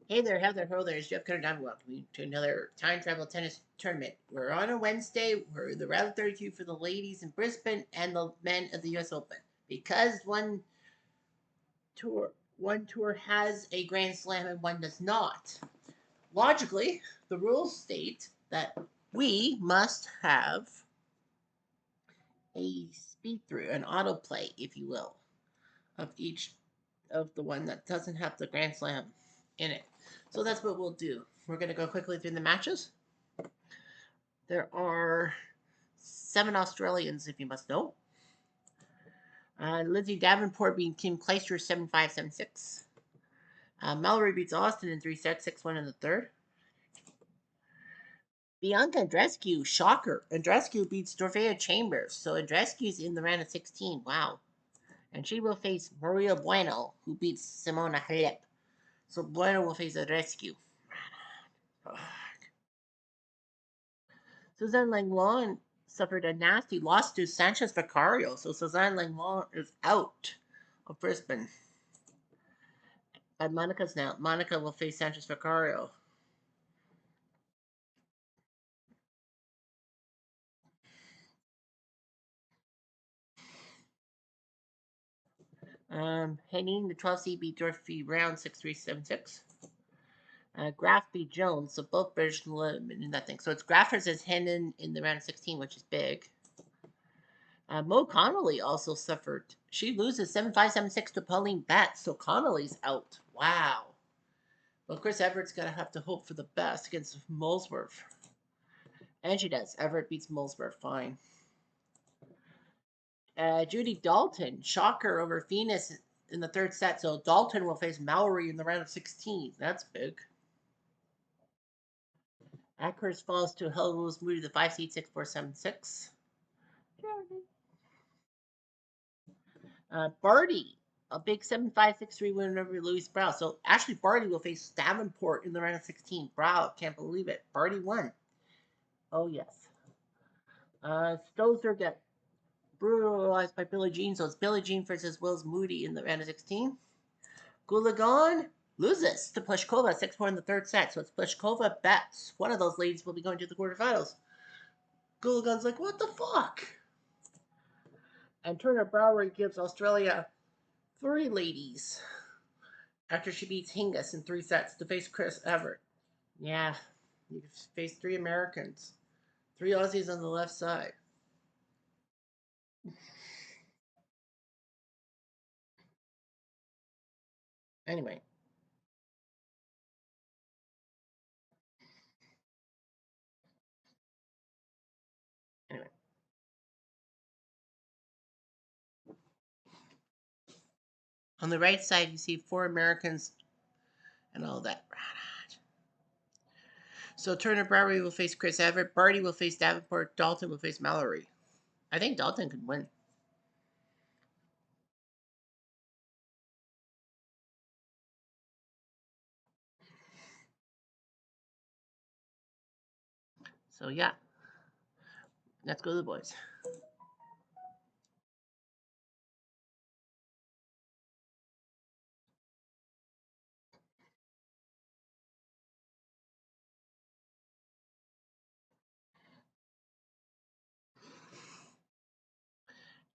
Hey there, Heather Ho there. It's Jeff Cutter. Welcome to another time travel tennis tournament. We're on a Wednesday. We're the round 32 for the ladies in Brisbane and the men of the U.S. Open. Because one tour has a Grand Slam and one does not. Logically, the rules state that we must have a speed through, an autoplay, if you will, of each of the one that doesn't have the Grand Slam in it. So that's what we'll do. We're going to go quickly through the matches. There are 7 Australians, if you must know. Lindsay Davenport beating Kim Clijsters 7-5, 7-6. Mallory beats Austin in 3 sets, 6-1 in the third. Bianca Andreescu, shocker. Andreescu beats Dorothea Chambers. So Andreescu's in the round of 16. Wow. And she will face Maria Bueno, who beats Simona Halep. So Bueno will face Andreescu. Suzanne Langlois suffered a nasty loss to Sanchez Vicario, so Suzanne Langlois is out of Brisbane. And Monica will face Sanchez Vicario. Henning, the 12 seed, beat Dorothy Brown 6-3, 7-6. Graf beat Jones, so both British nothing. So it's Graf versus Henning in the round of 16, which is big. Mo Connolly also suffered. She loses 7-5, 7-6 to Pauline Betts, so Connolly's out. Wow. Well, Chris Everett's going to have to hope for the best against Molesworth. And she does. Everett beats Molesworth fine. Judy Dalton, shocker over Venus in the third set. So Dalton will face Mallory in the round of 16. That's big. Ackhurst falls to Helen Moody, the 5 seed, 6-4, 7-6. Barty, a big 7-5, 6-3 win over Louise Brow. So Ashley Barty will face Davenport in the round of 16. Brow, can't believe it. Barty won. Oh, yes. Stosur got brutalized by Billie Jean. So it's Billie Jean versus Wills Moody in the round of 16. Goolagong loses to Pliskova 6-4 in the third set. So it's Pliskova Betts. One of those ladies will be going to the quarterfinals. Goolagong's like, what the fuck? And Turner Browery gives Australia 3 ladies after she beats Hingis in 3 sets to face Chris Evert. Yeah, you face 3 Americans, 3 Aussies on the left side. Anyway. Anyway. On the right side, you see 4 Americans and all that. So Turner Browery will face Chris Everett. Barty will face Davenport. Dalton will face Mallory. I think Dalton could win. So yeah, let's go to the boys.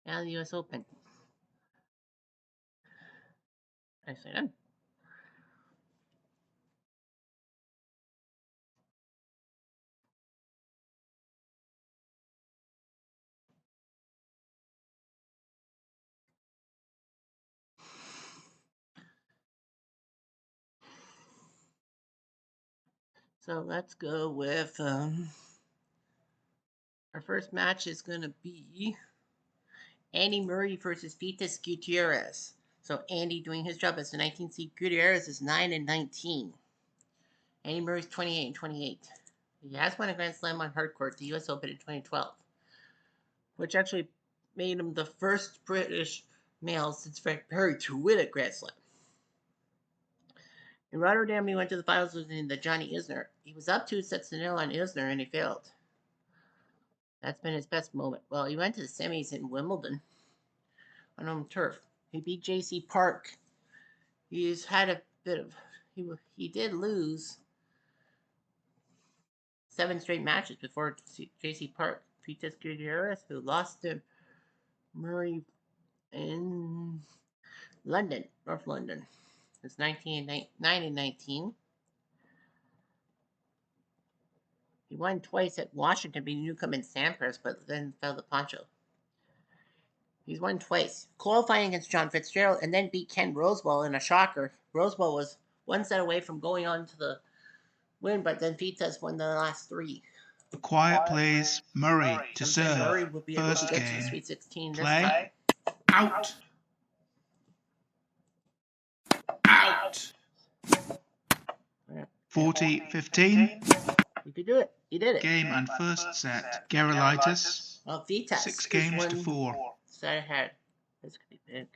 Now the U.S. Open. Nicely done. So let's go with our first match is going to be Andy Murray versus Vitas Gutierrez. So Andy doing his job as the 19th seed. Gutierrez is 9-19. Andy Murray's 28-28. He has won a Grand Slam on hard court, the U.S. Open in 2012, which actually made him the first British male since Frank Perry to win a Grand Slam. In Rotterdam, he went to the finals with the Johnny Isner. He was up 2-0 on Isner and he failed. That's been his best moment. Well, he went to the semis in Wimbledon on home turf. He beat J.C. Park. He's had a bit of. he did lose 7 straight matches before J.C. Park. Vitas Gutierrez, who lost to Murray in London, North London. It's 9 and 19. He won twice at Washington, beating Newcomb and Sampras, but then fell to Pancho. He's won twice, qualifying against John Fitzgerald, and then beat Ken Rosewall in a shocker. Rosewall was one set away from going on to the win, but then Vitas won the last 3. Quiet, please. Murray to serve. Murray will be able to First get to the game. Sweet 16 this Play. time. Out. Out. 40-15. You could do it. He did it. Game and first set. Gerolitis. Well, Vitas 6 games to 4. Set ahead. This could be big.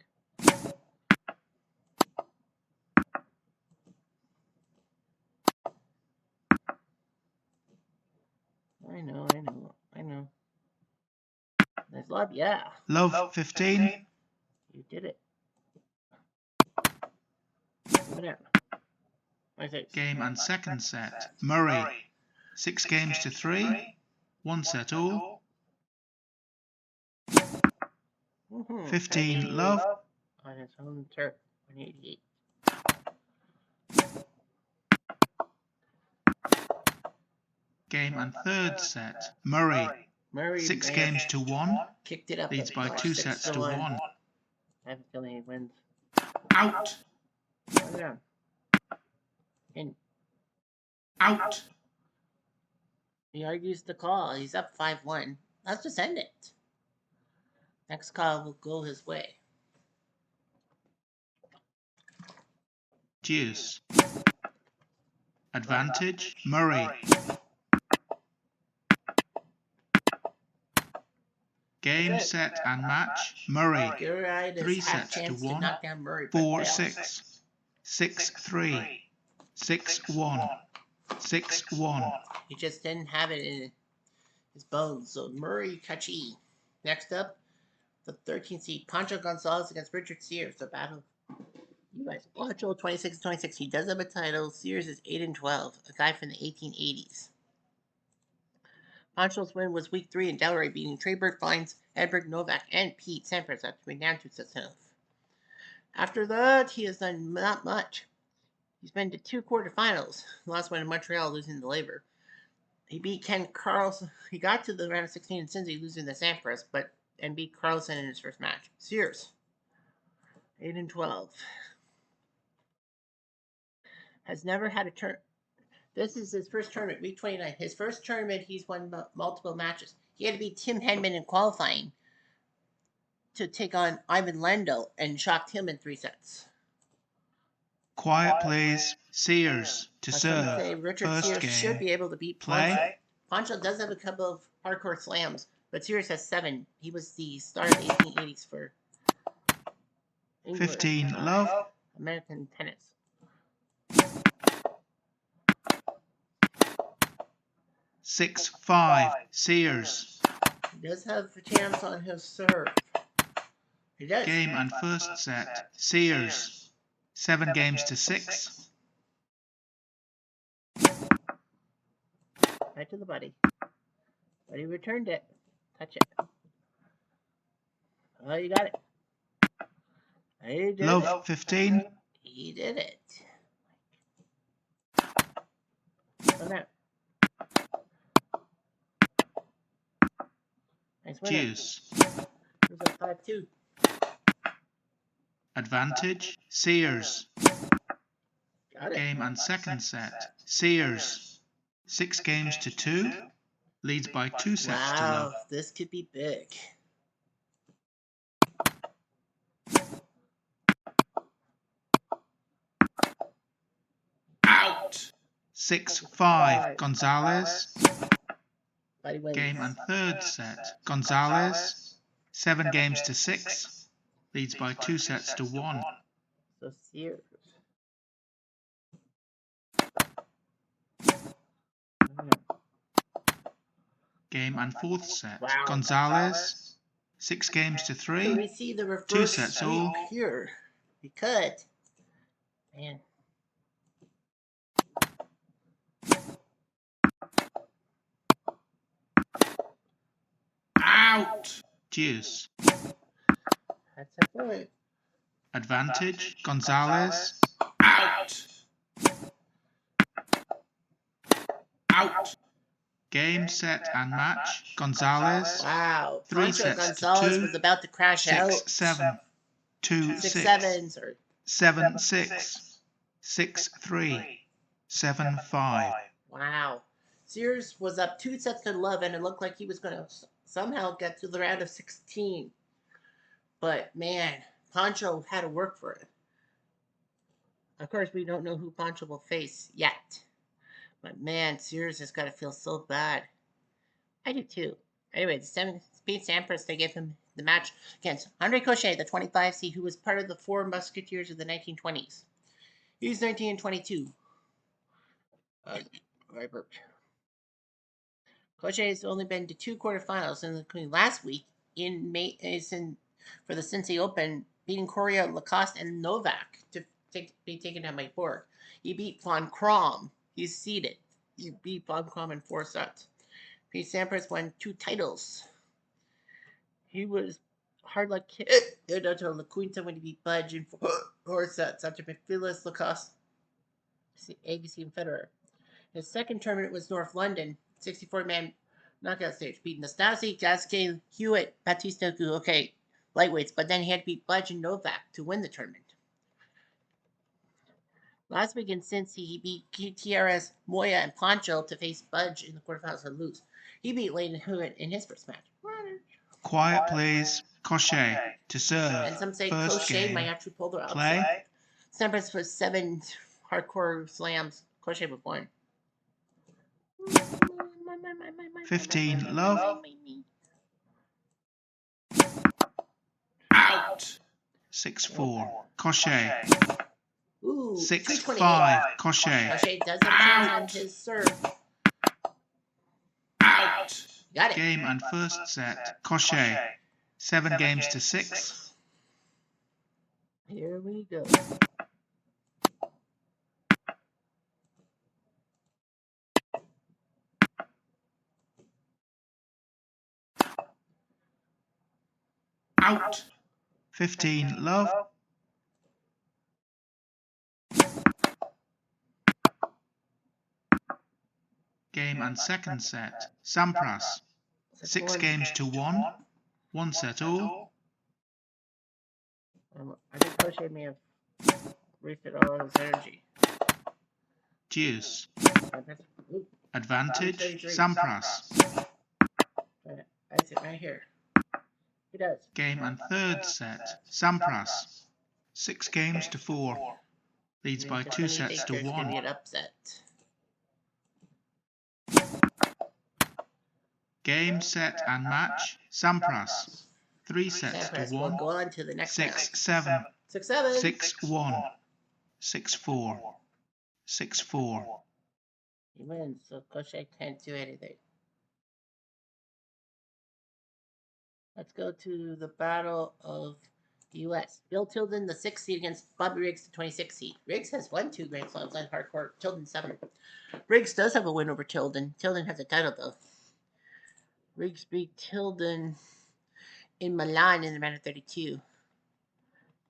I know. Nice love, yeah. Love 15. You did it. Game and second set. Murray. 6 games to 3. 1 set all. 15 love. On his home turf. 188. Game and third set. Murray. 6 games to 1. Kicked it up. Leads by 2 sets to 1. I have a feeling he wins. Out. In. Out. He argues the call. He's up 5-1. Let's just end it. Next call will go his way. Deuce. Advantage. Murray. Game, set and match. Murray. 3 sets to 1. 4-6. 6-3. 6-1. 6-1. He just didn't have it in his bones. So Murray Kachi. Next up, the 13th seed, Pancho Gonzalez against Richard Sears. The battle. You guys, Pancho 26-26. He does have a title. Sears is 8-12. A guy from the 1880s. Pancho's win was week 3 in Delray, beating Treyberg Fines, Edberg Novak, and Pete Sampras after being down 2 sets to 0. After that, he has done not much. He's been to 2 quarterfinals. The last one in Montreal, losing to Labor. He beat Ken Carlson. He got to the round of 16 in Cincy, losing to Sampras, and beat Carlson in his first match. Sears, 8-12. Has never had a turn. This is his first tournament, week 29. His first tournament, he's won multiple matches. He had to beat Tim Henman in qualifying to take on Ivan Lendl and shocked him in 3 sets. Quiet, please. Sears to serve. Richard First Sears game. should be able to beat Pancho. Pancho does have a couple of hardcore slams, but Sears has 7. He was the star of the 1880s for England. 15 love. American tennis. 6-5. Sears. He does have a chance on his serve. He does. Game and first set. Sears. 7 games to 6. Right to the buddy. But he returned it. Touch it. Oh, you got it. He did Love it. 15. He did it. Oh, no. Nice winner. Deuce. It was a 5-2. Advantage. Sears. Got it. Game and second set. Sears. 6 games to 2. Leads by 2 sets to Wow, love. this could be big. Out. 6-5. Gonzalez. Buddy wins. Game and third set. Gonzalez. 7 games to 6. Leads by 2 sets to 1. So Sears. Game and fourth set. Wow. Gonzalez. 6 games to So 3. we see the reverse 2 sets sweep all. here. We could. Man. Deuce. That's a point. Advantage, Gonzalez. Out. Out. Game, set, and match, Gonzalez. Wow. 3 Pancho sets to Gonzalez 2. was about to crash 6, out. 7. 2, 6 6. 7s or 7, 6. 6, 3. 7, 5. wow. Sears was up 2 sets to 11 and looked like he was going to somehow get to the round of 16. But man, Pancho had to work for it. Of course, we don't know who Pancho will face yet. But man, Sears has got to feel so bad. I do too. Anyway, the 7-speed Sampras, they gave him the match against Andre Cochet, the 25C, who was part of the 4 Musketeers of the 1920s. He's 19 and 22. I burped. Cochet has only been to 2 quarterfinals, including last week in May for the Cincy Open, beating Correa, Lacoste, and Novak to be taken down by Borg. He beat Von Krom. He's seeded. He beat Von Krom in 4 sets. Pete Sampras won 2 titles. He was hard like Donato La Quinta when he beat Budge in 4 sets after McPhillis, Lacoste, Agassi, and Federer. His second tournament was North London, 64-man knockout stage, beating Nastase, Gasquet, Hewitt, Batista, okay, lightweights, but then he had to beat Budge and Novak to win the tournament. Last week in Cincy, he beat Gutierrez, Moya, and Pancho to face Budge in the quarterfinals and lose. He beat Leighton Hewitt in his first match. Quiet, please. Cochet to serve. And some say First Cochet game. might actually pull the outside. Play. Sampras was 7 hardcore slams. Cochet with 1. 15, love. Out. 6-4. Cochet. Ooh, 6-5. 228. Cochet. Cochet does have chance on his serve. Out. Got it. Game and first set. Cochet. 7 games to 6. Here we go. Out. 15, love. Game and second set. Sampras. 6 games to 1. 1 set all. I think Cochet may have refit all of his energy. Deuce. Ooh, Advantage. Sampras. I sit right here. He does. Game and third set. Sampras. 6 games to 4. Leads by 2 sets to There's going to 1. be an upset. Game, set, and match. Sampras. 3 sets Sampras to will 1. go on to the next round. 6-7. 6-7. 6-1. 6-4. 6-4. He wins, so Cochet can't do anything. Let's go to the Battle of the U.S. Bill Tilden, the 6th seed, against Bobby Riggs, the 26th seed. Riggs has won 2 Grand Slams on hardcourt. Tilden 7. Riggs does have a win over Tilden. Tilden has a title, though. Riggs beat Tilden in Milan in the round of 32.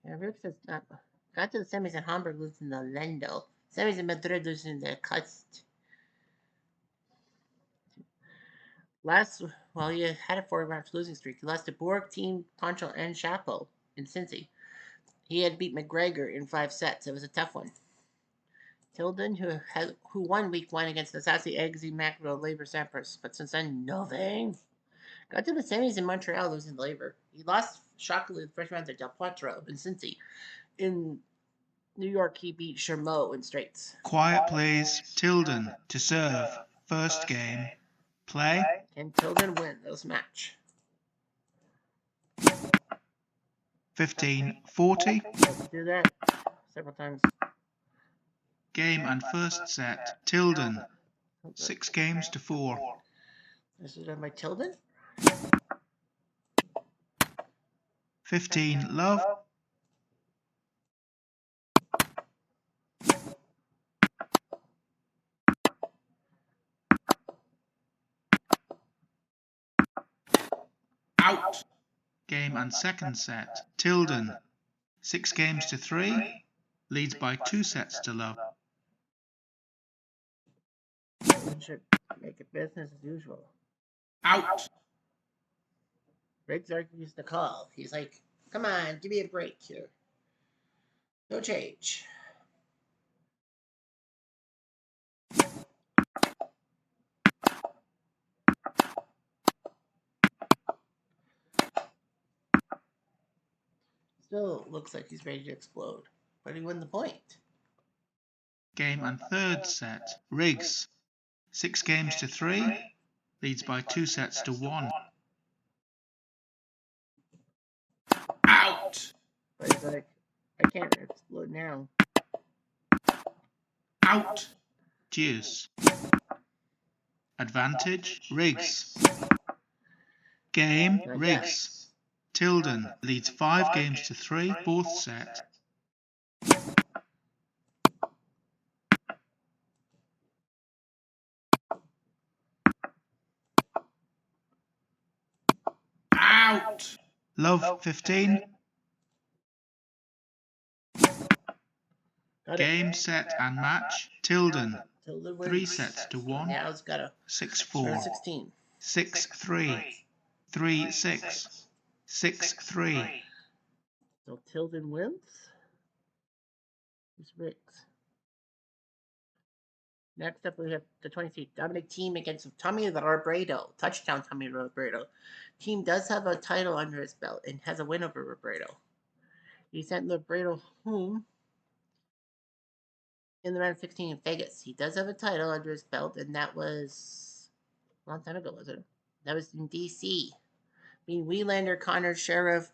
Yeah, Riggs has not got to the semis in Hamburg, losing the Lendo. Semis in Madrid, losing the Kust. He had a 4-match losing streak. He lost to Borg, Team, Pancho, and Chapo in Cincy. He had beat McGregor in 5 sets. It was a tough one. Tilden, who won week 1 against Nastase, Agassi, Macro, Labor, Sampras, but since then, nothing. Got to the semis in Montreal, losing to Labor. He lost shockingly the first round to Del Potro in Cincy. In New York, he beat Shermo in straights. Quiet, please. Tilden to serve. First game. Play. Can Tilden win this match? 15-40. Let's do that several times. Game and first set. Tilden. 6 games to 4. This is done by Tilden. 15, love. Out. Game and second set. Tilden, 6 games to 3, leads by 2 sets to love. We should make it business as usual. Out. Riggs argues the call. He's like, come on, give me a break here. No change. Still looks like he's ready to explode, but he won the point. Game and third set. Riggs, 6 games to 3, leads by 2 sets to 1. Out. But he's like, I can't explode now. Out. Deuce. Advantage, Riggs. Game, Riggs. Tilden leads 5 games to 3, fourth set. Out. Love 15. Got Game, it. set and match. Tilden, Tilden 3 wins. sets to 1. Now it's got a 6-4. 16. 6-3. 3-6. 6-3. So Tilden wins. Who's Riggs? Next up, we have the 23 Dominic team against Tommy Robredo. Touchdown, Tommy Robredo. Team does have a title under his belt and has a win over Robredo. He sent Robredo home in the round of 16 in Vegas. He does have a title under his belt, and that was a long time ago, wasn't it? That was in DC. Being Wielander, Connor, Sheriff,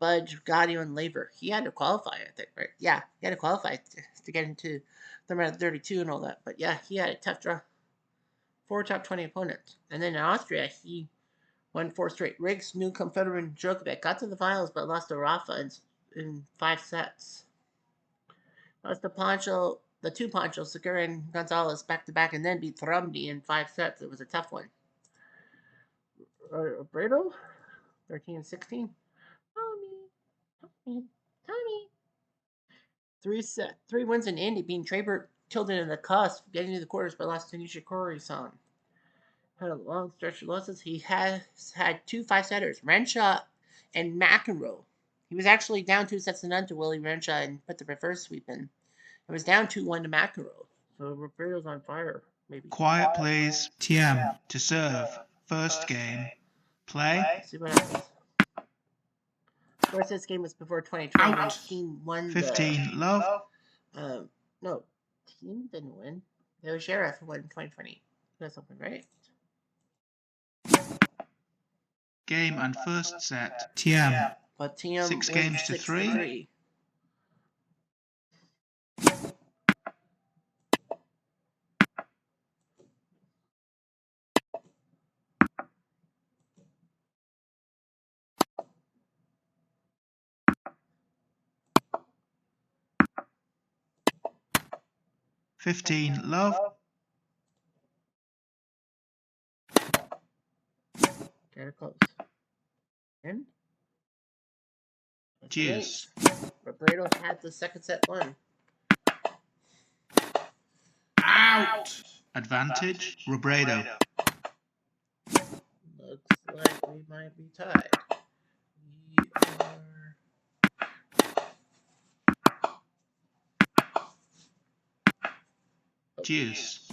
Budge, Gaudio, and Labor. He had to qualify, I think, right? Yeah, he had to qualify to get into the round of 32 and all that. But yeah, he had a tough draw. 4 top 20 opponents. And then in Austria, he won 4 straight. Riggs, Newcomb, Federer, and Djokovic got to the finals, but lost to Rafa in 5 sets. Lost to Pancho, the 2 Pancho, Segura, and Gonzalez back to back, and then beat Thrumby in 5 sets. It was a tough one. Bredo, 13 and 16. Tommy. 3 wins in Indy, beating Trey Tilden in the cusp, getting to the quarters, but lost to Nishikori-san. Had a long stretch of losses. He has had 2 5-setters, Renshaw and McEnroe. He was actually down 2 sets to none to Willie Renshaw and put the reverse sweep in. It was down 2-1 to McEnroe. So Roberto's on fire, maybe. Quiet, please. TM to serve. First game. Play. See what happens. Of course, this game was before 2020 when Team won 15. Love. No, Team didn't win. It was Sheriff who won in 2020. That's something, right? Game and first set. TM. But TM 6 wins games to 3. Love. Get it close. In. Deuce. Robredo had the second set won. Out. Advantage. Robredo. Looks like we might be tied. We are. Deuce.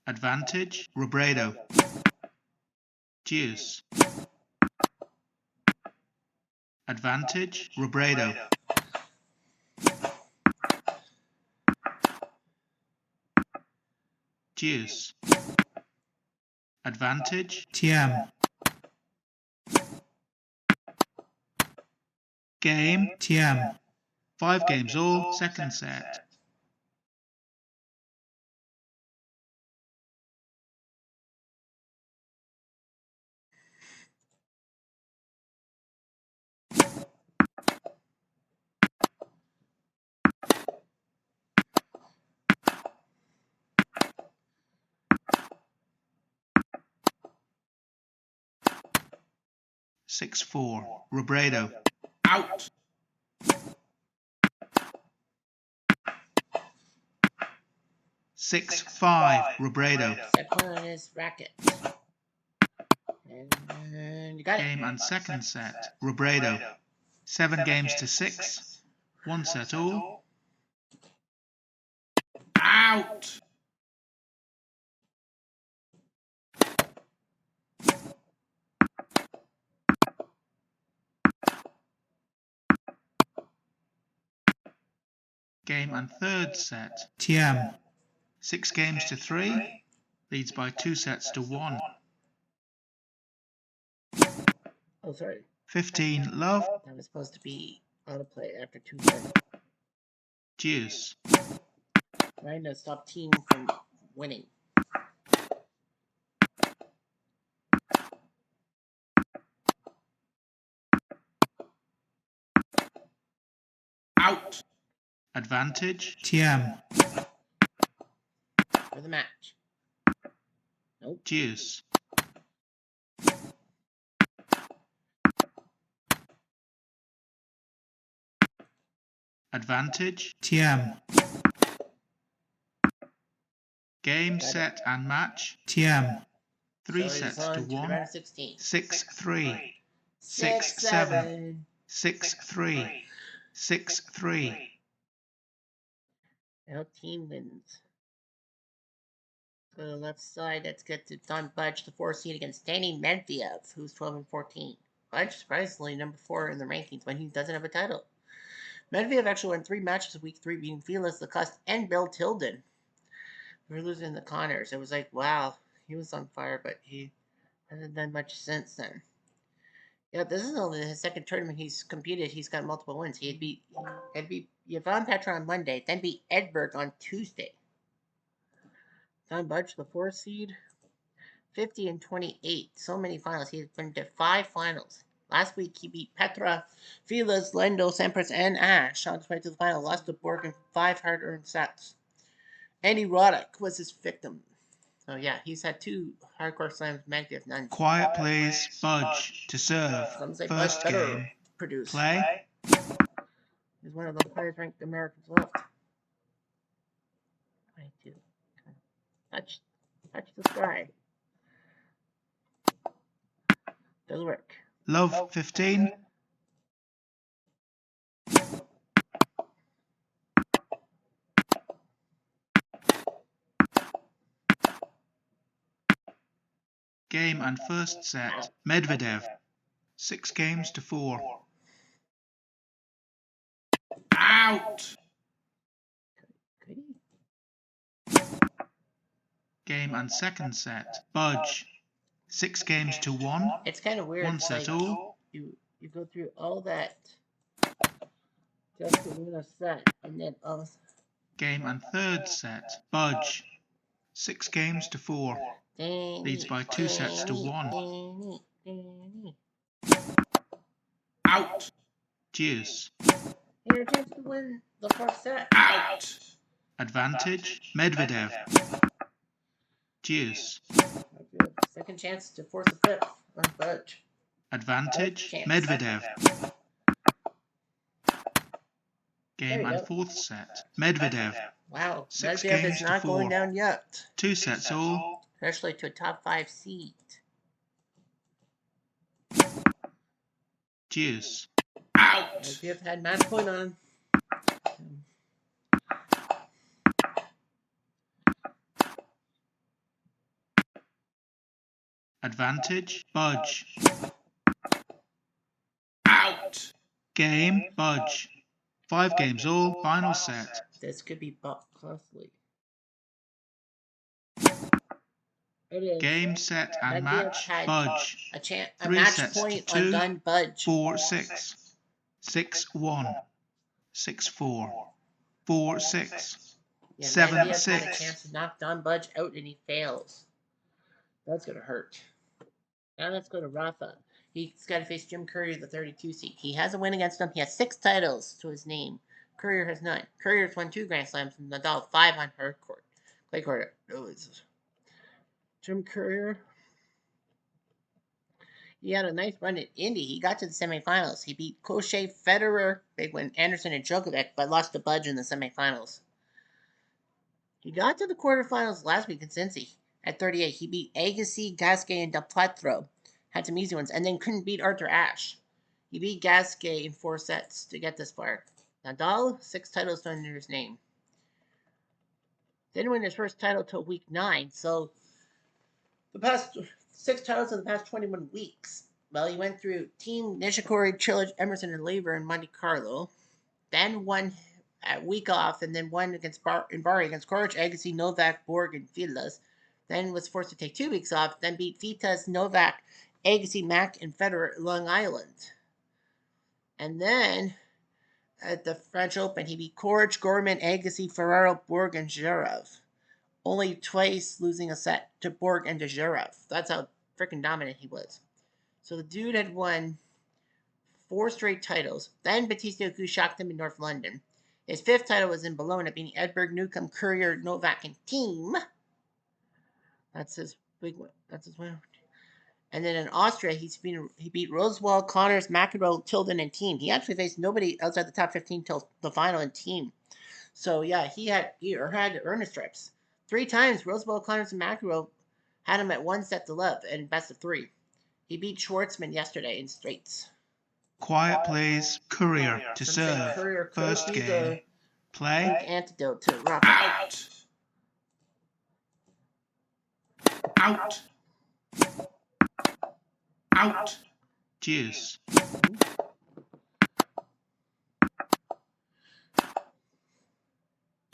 Advantage. Robredo. Deuce. Advantage. Robredo. Deuce. Advantage. TM. Game. TM. 5 games all. Second set. 6-4. Robredo. Out. 6-5. Robredo. Second one is racket. And you got it. Game and second set. Robredo. 7 games to 6. 1 set all. Out. Game and third set. TM. 6 games to 3. Leads by 2 sets to 1. Oh, sorry. 15. Love. That was supposed to be autoplay after 2 sets. Deuce. Trying to stop team from winning. Out. Advantage. TM. For the match. Nope. Deuce. Advantage. TM. Game, set, and match. TM. 3 So sets he's on to the 1. round of 16. 6-3. 6-7. 6-3. 6-3. Now team wins. Go to the left side. Let's get to Don Budge, the 4th seed, against Danny Medvedev, who's 12-14. Budge, surprisingly, number 4 in the rankings when he doesn't have a title. Medvedev actually won 3 matches in week 3, beating Felix Lacoste and Bill Tilden. We were losing the Connors. It was like, wow, he was on fire, but he hasn't done much since then. Yeah, this is only his 2nd tournament he's competed. He's got multiple wins. He had beat Yvonne Petra on Monday, then beat Edberg on Tuesday. Don Budge, the 4th seed, 50-28. So many finals. He's been to 5 finals. Last week he beat Petra, Felix, Lendo, Sampras, and Ash on his way to the final. Lost to Borg in 5 hard-earned sets. Andy Roddick was his victim. So yeah, he's had 2 hardcore slams. Medvedev none. Quiet, please. Budge to serve. Some say First Budge better game. produce. Play. He's one of the highest ranked Americans left. I do. Touch the sky. Doesn't work. Love 15. Game and first set. Medvedev. 6 games to 4. Out. Could he? Game and second set. Budge. 6 games to 1. It's kind of weird. 1 It's set like all. you go through all that just to win a set, and then Game and third set. Budge. 6 games to 4. Leads by 2 sets to 1. Out. Deuce. Your chance to win the 4th set. Out. Advantage. Medvedev. Deuce. Second chance to force a 5th on Budge. Advantage. Chance. Medvedev. There Game you and go. 4th set. Medvedev. Wow, 6 Medvedev games is to not 4. going down yet, 2 sets all. especially to a top 5 seed. Deuce. Out. Medvedev had match point on him. Advantage. Budge. Out. Game. Budge. 5 games all. Final set. This could be bucked closely. It is. Game, set, and Medvedev match. had Budge. a 3 match sets to point 2. on Don Budge. 4-6. 6-1. 6-4. 4-6. Yeah, 7-6. Medvedev had a chance to knock Don Budge out, and he fails. That's gonna hurt. Now let's go to Rafa. He's got to face Jim Courier, the 32 seed. He has a win against him. He has 6 titles to his name. Courier has 9. Courier's won 2 Grand Slams and Nadal 5 on hard court. Clay court. Oh, it's Jim Courier. He had a nice run at Indy. He got to the semifinals. He beat Koshey, Federer, big win, Anderson, and Djokovic, but lost to Budge in the semifinals. He got to the quarterfinals last week in Cincy at 38. He beat Agassi, Gasquet, and Del Potro. Had some easy ones, and then couldn't beat Arthur Ashe. He beat Gasquet in 4 sets to get this far. Nadal, 6 titles under his name. Didn't win his first title till week 9, so the past 6 titles in the past 21 weeks. Well, he went through Team Nishikori, Chilich, Emerson, and Laver in Monte Carlo. Then won a week off, and then won against Bari against Coric, Agassi, Novak, Borg, and Filas. Then was forced to take 2 weeks off. Then beat Vitas, Novak, Agassi, Mack, and Federer, Long Island. And then at the French Open, he beat Coric, Gorman, Agassi, Ferraro, Borg, and Zverev. Only twice losing a set to Borg and to Zverev. That's how freaking dominant he was. So the dude had won 4 straight titles. Then Bautista Agut shocked him in North London. His 5th title was in Bologna, beating Edberg, Newcomb, Courier, Novak, and Thiem. That's his big one. That's his win. And then in Austria, he beat Rosewall, Connors, McEnroe, Tilden, and Thiem. He actually faced nobody outside the top 15 till the final in Thiem. So yeah, he had to earn his stripes. 3 times, Rosewall, Connors, and McEnroe had him at 1 set to love and best of 3. He beat Schwartzman yesterday in straights. Quiet plays Courier to serve. Courier First game. Play. Antidote to rock. Out. Out. Out. Deuce.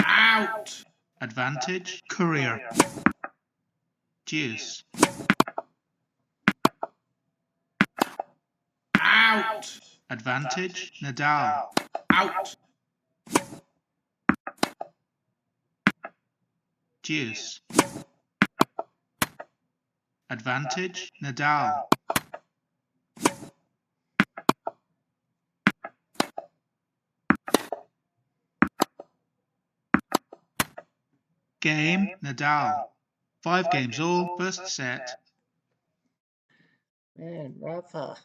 Out. Advantage Courier. Deuce. Out. Advantage Nadal. Out. Deuce. Advantage Nadal. Game Nadal. 5 games all, first set. Man, Rafa.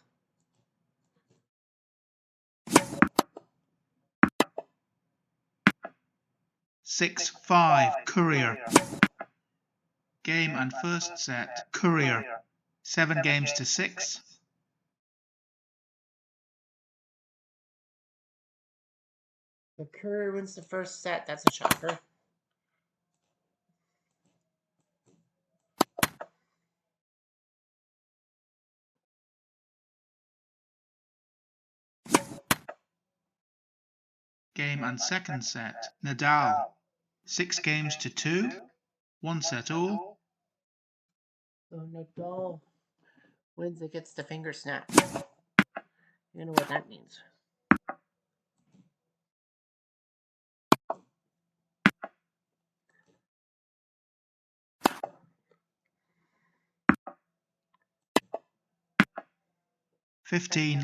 Six, 5, Courier. Game and first set, Courier. 7 games to 6. The Courier wins the first set. That's a shocker. Game and second set, Nadal. 6 games to 2. 1 set all. So Nadal wins against the finger snap. You know what that means.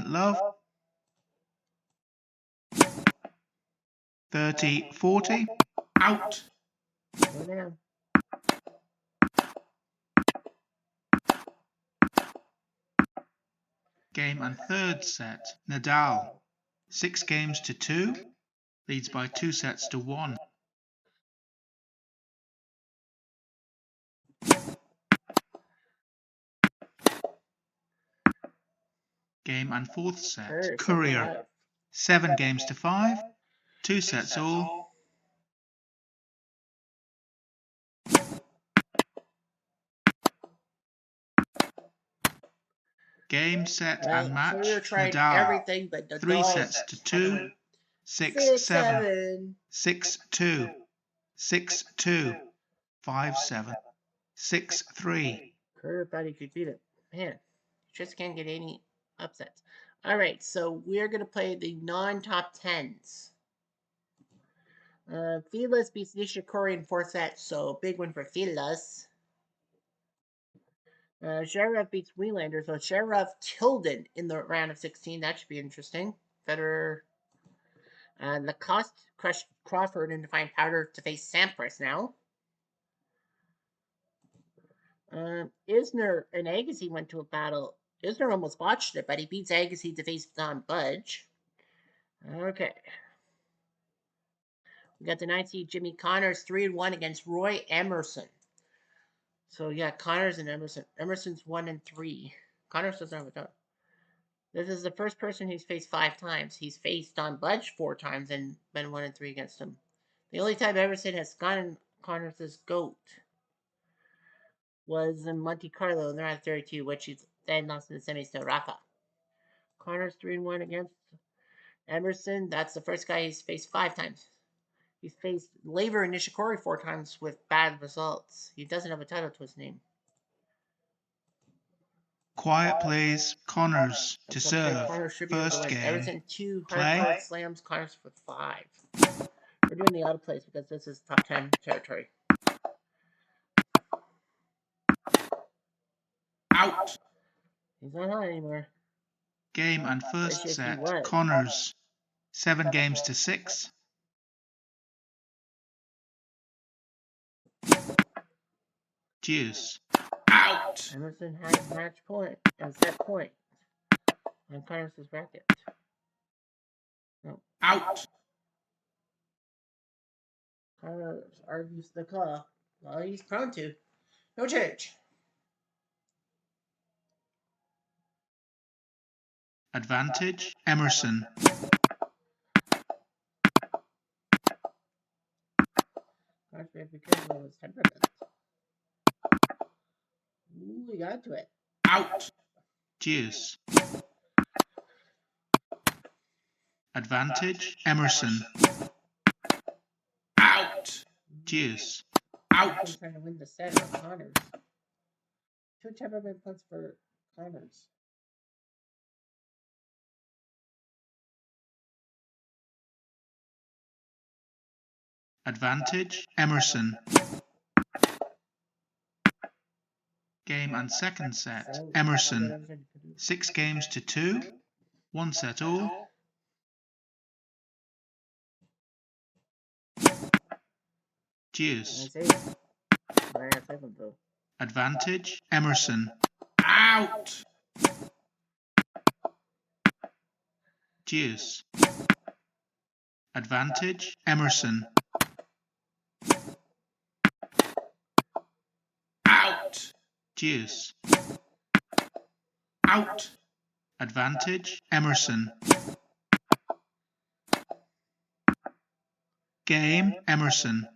Love. 30-40. Out. Go down. Game and third set, Nadal. 6 games to 2. Leads by 2 sets to 1. Game and fourth set, Courier. 7 games to 5. 2 sets all. Game, set, and match. Nadal. Everything but Nadal. 3 sets to 2. 6-7. 6-2. 6-2. 5-7. 6-3. Courier thought he could beat it. Man, just can't get any upsets. All right, so we're going to play the non-top 10s. Filas beats Nishikori in 4 sets, so big win for Filas. Zverev beats Wielander, so Zverev Tilden in the round of 16. That should be interesting. Federer. Lacoste crushed Crawford in Defiant Powder to face Sampras now. Isner and Agassi went to a battle Isner almost botched it, but he beats Agassi to face Don Budge. Okay. We got the 9th seed Jimmy Connors 3-1 against Roy Emerson. So yeah, Connors and Emerson. Emerson's 1-3. Connors doesn't have a ton. This is the first person he's faced 5 times. He's faced Don Budge 4 times and been 1-3 against him. The only time Emerson has gotten Connors' GOAT was in Monte Carlo in the round of 32, which he then lost in the semis to Rafa. Connors 3-1 against Emerson. That's the first guy he's faced 5 times. He's faced Laver and Nishikori 4 times with bad results. He doesn't have a title to his name. Quiet plays Connors to serve. Connors should be First game. Emerson 2 Play. hard slams. Connors with 5. We're doing the auto plays because this is top 10 territory. Out. He's not hot anymore. Game and first set. Connors 7 games to 6. Deuce. Out. Emerson has match point and set point on Connors' bracket. No. Out. Connors argues the call. Well, he's prone to. No change. Advantage Emerson. Connors may be careful of his temperament. Ooh, we got to it. Out. Deuce. Advantage Emerson. Out. Deuce. Out. Trying to win the set on Connors. 2 temperament points for Connors. Advantage Emerson. Game and second set. Emerson 6 games to 2. 1 set all. Deuce. Advantage Emerson. Out. Deuce. Advantage Emerson. Out. Deuce. Out. Advantage Emerson. Game Emerson.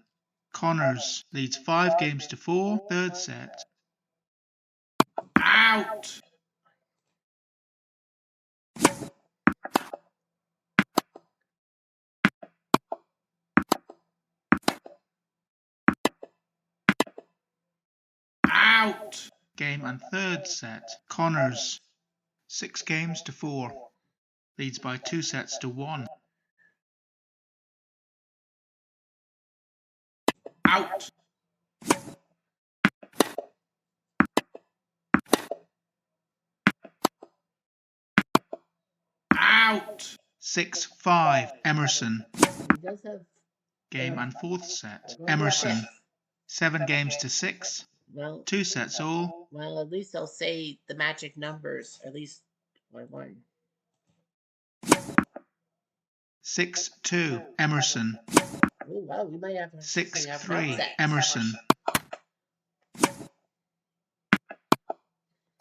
Connors leads 5 games to 4. Third set. Out. Out. Game and third set. Connors 6 games to 4. Leads by 2 sets to 1. Out. Out. 6-5 Emerson. He does have. Game and fourth set. Emerson 7 games to 6. Well, 2 sets all. well, at least I'll say the magic numbers. At least by 1. 6-2 Emerson. Oh wow, we might have 6-3 Emerson.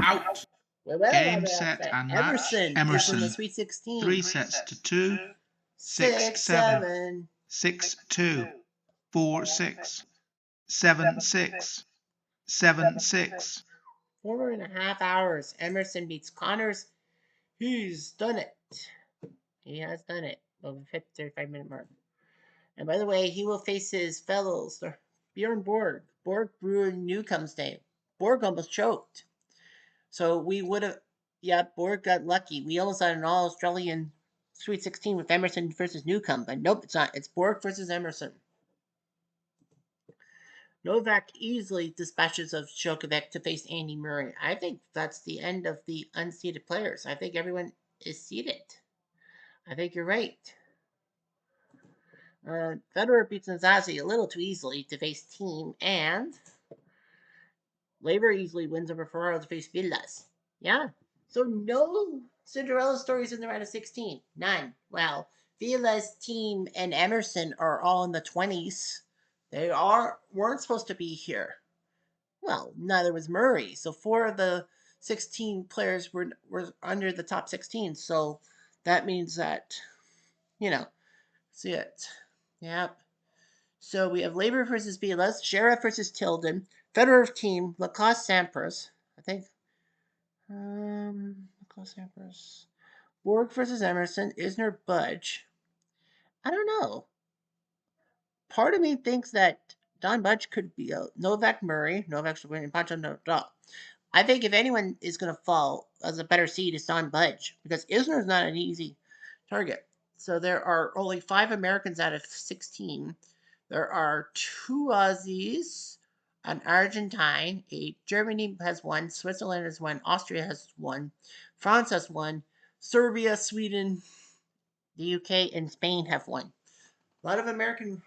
Out. Well, Game, set and match. Emerson the Sweet 16. 3 sets to 2. 6-7. 6-2. 4-6. 7-6. 7-6. 4.5 hours. Emerson beats Connors. He's done it. He has done it. Over the 35-minute mark. And by the way, he will face his fellows, Bjorn Borg. Borg brew Newcomb's name. Borg almost choked. So we would have, yeah, Borg got lucky. We almost had an all-Australian Sweet 16 with Emerson versus Newcomb. But nope, it's not. It's Borg versus Emerson. Novak easily dispatches of Djokovic to face Andy Murray. I think that's the end of the unseeded players. I think everyone is seeded. I think you're right. Federer beats Nazazi a little too easily to face Thiem, and Laver easily wins over Ferraro to face Villas. Yeah, So no Cinderella stories in the round of 16. None. Well, Vila's team and Emerson are all in the 20s. They weren't supposed to be here. Well, neither was Murray. So 4 of the 16 players were under the top 16. So that means that, you know, see it. Yep. So we have Labor versus Vilas, Sheriff versus Tilden, Federer team, Lacoste Sampras. I think Lacoste Sampras. Borg versus Emerson, Isner Budge. I don't know. Part of me thinks that Don Budge could be a Novak Murray. Novak's winning Pancho no. I think if anyone is going to fall as a better seed, it's Don Budge because Isner is not an easy target. So there are only 5 Americans out of 16. There are 2 Aussies, an Argentine, Germany has 1, Switzerland has 1, Austria has 1, France has 1, Serbia, Sweden, the UK, and Spain have 1. A lot of American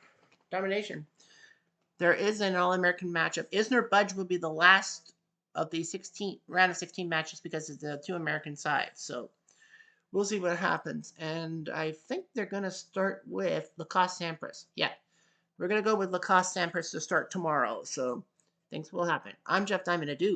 domination. There is an All-American matchup. Isner Budge will be the last of the round of 16 matches because of the 2 American sides. So we'll see what happens. And I think they're going to start with Lacoste Sampras. Yeah, we're going to go with Lacoste Sampras to start tomorrow. So things will happen. I'm Jeff Diamond. Adieu.